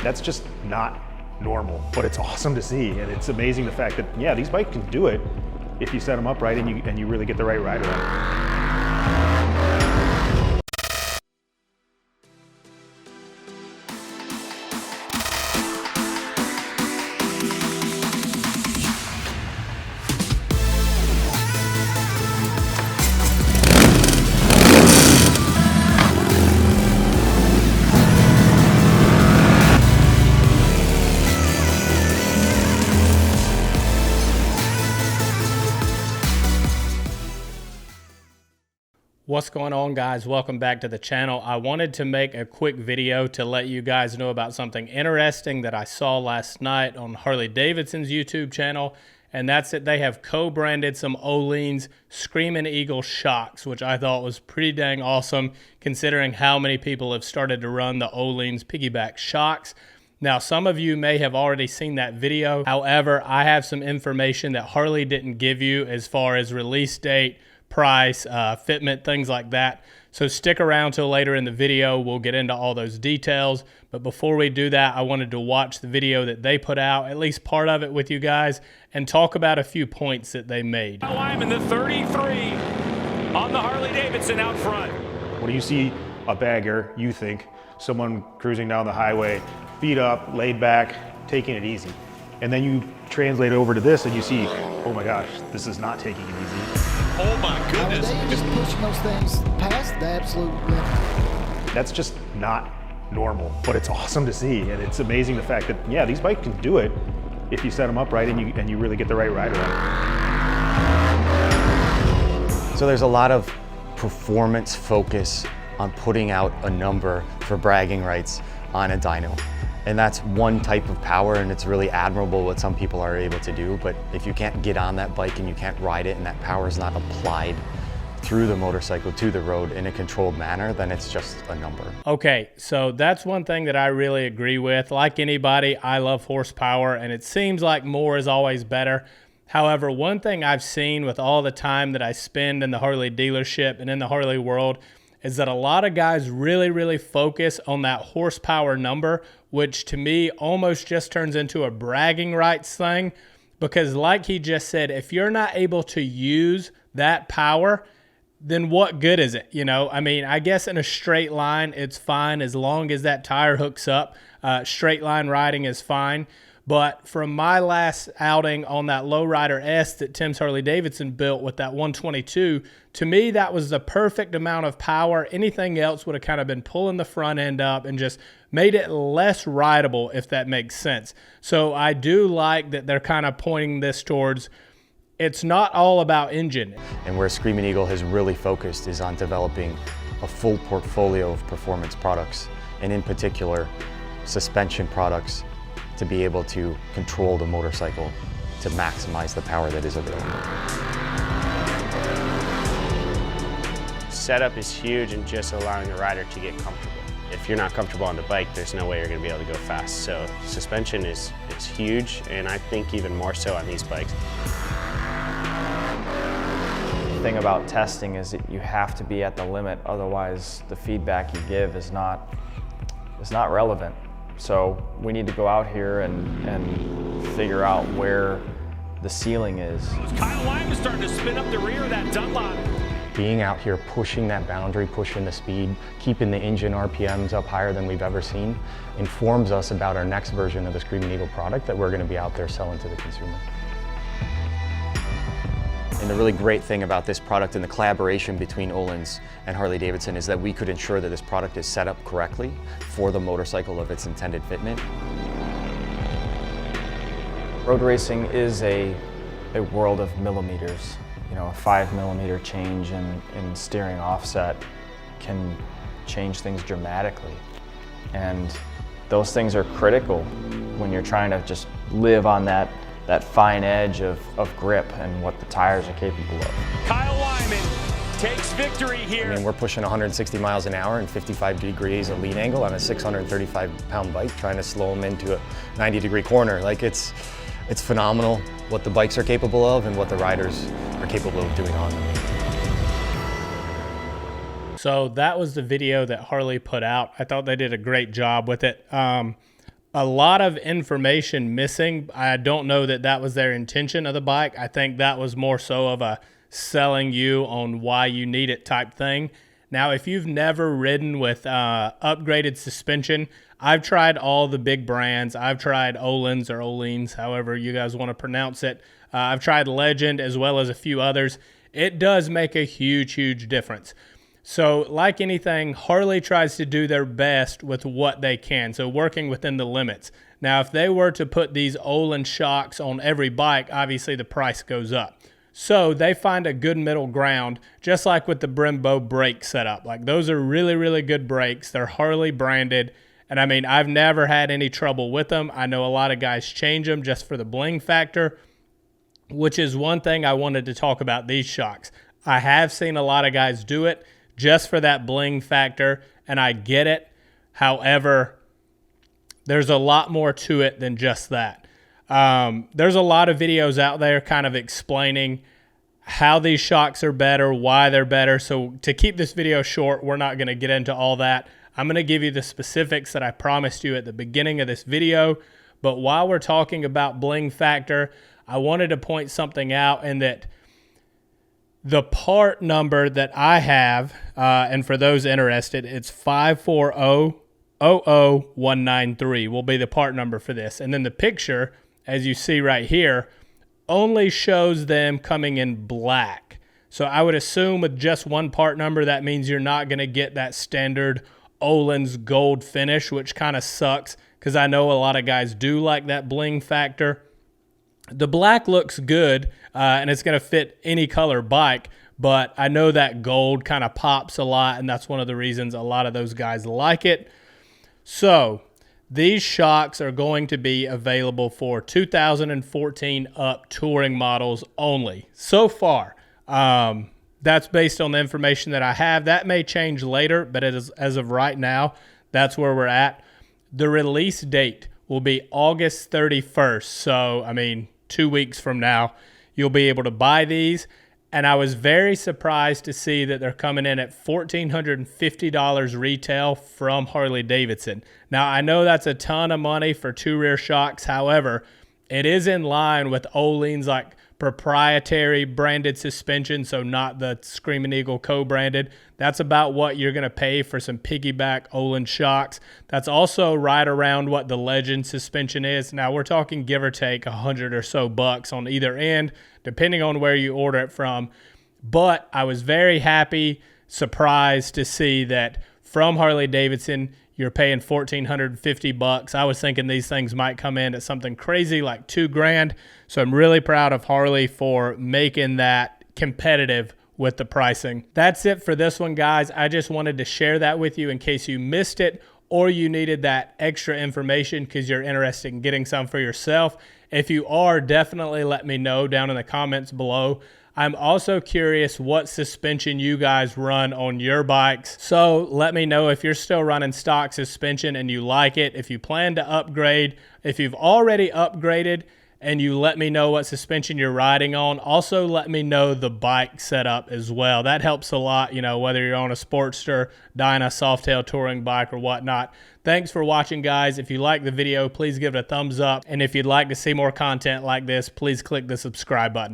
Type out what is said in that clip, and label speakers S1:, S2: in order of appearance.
S1: That's just not normal, but it's awesome to see. And it's amazing the fact that, yeah, these bikes can do it if you set them up right and you really get the right rider on it.
S2: What's going on, guys? Welcome back to the channel. I wanted to make a quick video to let you guys know about something interesting that I saw last night on Harley Davidson's YouTube channel, and that's that they have co-branded some Öhlins Screamin Eagle shocks, which I thought was pretty dang awesome considering how many people have started to run the Öhlins piggyback shocks. Now, some of you may have already seen that video. However, I have some information that Harley didn't give you as far as release date, price, fitment, things like that. So stick around till later in the video. We'll get into all those details. But before we do that, I wanted to watch the video that they put out, at least part of it with you guys, and talk about a few points that they made.
S3: I'm in the 33 on the Harley Davidson out front.
S1: When you see a bagger, you think someone cruising down the highway, feet up, laid back, taking it easy. And then you translate over to this and you see, oh my gosh, this is not taking it easy.
S3: Oh my goodness.
S4: They just pushing those things past the absolute limit.
S1: That's just not normal, but it's awesome to see. And it's amazing the fact that, yeah, these bikes can do it if you set them up right and you really get the right rider on it.
S5: So there's a lot of performance focus on putting out a number for bragging rights on a dyno. And that's one type of power, and it's really admirable what some people are able to do. But if you can't get on that bike and you can't ride it and that power is not applied through the motorcycle to the road in a controlled manner, then it's just a number.
S2: Okay, so that's one thing that I really agree with. Like anybody, I love horsepower, and it seems like more is always better. However, one thing I've seen with all the time that I spend in the Harley dealership and in the Harley world is that a lot of guys really focus on that horsepower number, which to me almost just turns into a bragging rights thing. Because like he just said, if you're not able to use that power, then what good is it? You know, I mean, I guess in a straight line, it's fine as long as that tire hooks up. Straight line riding is fine. But from my last outing on that Lowrider S that Timms Harley Davidson built with that 122, to me, that was the perfect amount of power. Anything else would have kind of been pulling the front end up and just made it less rideable, if that makes sense. So I do like that they're kind of pointing this towards it's not all about engine.
S5: And where Screamin Eagle has really focused is on developing a full portfolio of performance products, and in particular, suspension products, to be able to control the motorcycle to maximize the power that is available.
S6: Setup is huge and just allowing the rider to get comfortable. If you're not comfortable on the bike, there's no way you're going to be able to go fast. So suspension is huge, and I think even more so on these bikes.
S7: The thing about testing is that you have to be at the limit, otherwise the feedback you give is not relevant. So we need to go out here and figure out where the ceiling is.
S3: Kyle Lyman starting to spin up the rear of that Dunlop.
S5: Being out here pushing that boundary, pushing the speed, keeping the engine RPMs up higher than we've ever seen, informs us about our next version of the Screamin Eagle product that we're going to be out there selling to the consumer. And the really great thing about this product and the collaboration between Öhlins and Harley Davidson is that we could ensure that this product is set up correctly for the motorcycle of its intended fitment.
S7: Road racing is a world of millimeters. You know, a 5 millimeter change in steering offset can change things dramatically. And those things are critical when you're trying to just live on that fine edge of grip and what the tires are capable of.
S3: Kyle Lyman takes victory here.
S5: I mean, we're pushing 160 miles an hour and 55 degrees of lean angle on a 635-pound bike, trying to slow them into a 90-degree corner. Like, it's phenomenal what the bikes are capable of and what the riders are capable of doing on them.
S2: So that was the video that Harley put out. I thought they did a great job with it. a lot of information missing. I don't know that that was their intention of the bike. I think that was more so of a selling you on why you need it type thing. Now, if you've never ridden with upgraded suspension, I've tried all the big brands. I've tried Öhlins or Öhlins, however you guys want to pronounce it. I've tried Legend as well as a few others. It does make a huge, huge difference. So like anything, Harley tries to do their best with what they can, so working within the limits. Now, if they were to put these Öhlins shocks on every bike, obviously the price goes up. So they find a good middle ground, just like with the Brembo brake setup. Like those are really, really good brakes. They're Harley branded. And I mean, I've never had any trouble with them. I know a lot of guys change them just for the bling factor, which is one thing I wanted to talk about these shocks. I have seen a lot of guys do it just for that bling factor, and I get it. However, there's a lot more to it than just that. There's a lot of videos out there kind of explaining how these shocks are better, why they're better. So to keep this video short, we're not going to get into all that. I'm going to give you the specifics that I promised you at the beginning of this video. But while we're talking about bling factor, I wanted to point something out, in that the part number that I have, and for those interested, it's 540-00193 will be the part number for this. And then the picture, as you see right here, only shows them coming in black. So I would assume with just one part number, that means you're not going to get that standard Öhlins gold finish, which kind of sucks because I know a lot of guys do like that bling factor. The black looks good, and it's going to fit any color bike, but I know that gold kind of pops a lot, and that's one of the reasons a lot of those guys like it. So these shocks are going to be available for 2014 up touring models only. So far, that's based on the information that I have. That may change later, but as of right now, that's where we're at. The release date will be August 31st. So, I mean, 2 weeks from now, you'll be able to buy these. And I was very surprised to see that they're coming in at $1,450 retail from Harley Davidson. Now, I know that's a ton of money for two rear shocks. However, it is in line with Öhlins, like proprietary branded suspension, so not the Screamin Eagle co-branded. That's about what you're going to pay for some piggyback Öhlins shocks. That's also right around what the Legend suspension is. Now we're talking give or take $100 or so on either end, depending on where you order it from. But I was very happy, surprised to see that from Harley Davidson, you're paying $1,450. I was thinking these things might come in at something crazy like $2,000. So I'm really proud of Harley for making that competitive with the pricing. That's it for this one, guys. I just wanted to share that with you in case you missed it or you needed that extra information because you're interested in getting some for yourself. If you are, definitely let me know down in the comments below. I'm also curious what suspension you guys run on your bikes. So let me know if you're still running stock suspension and you like it, if you plan to upgrade, if you've already upgraded and you let me know what suspension you're riding on. Also let me know the bike setup as well. That helps a lot, you know, whether you're on a Sportster, Dyna, Softail touring bike or whatnot. Thanks for watching, guys. If you like the video, please give it a thumbs up. And if you'd like to see more content like this, please click the subscribe button.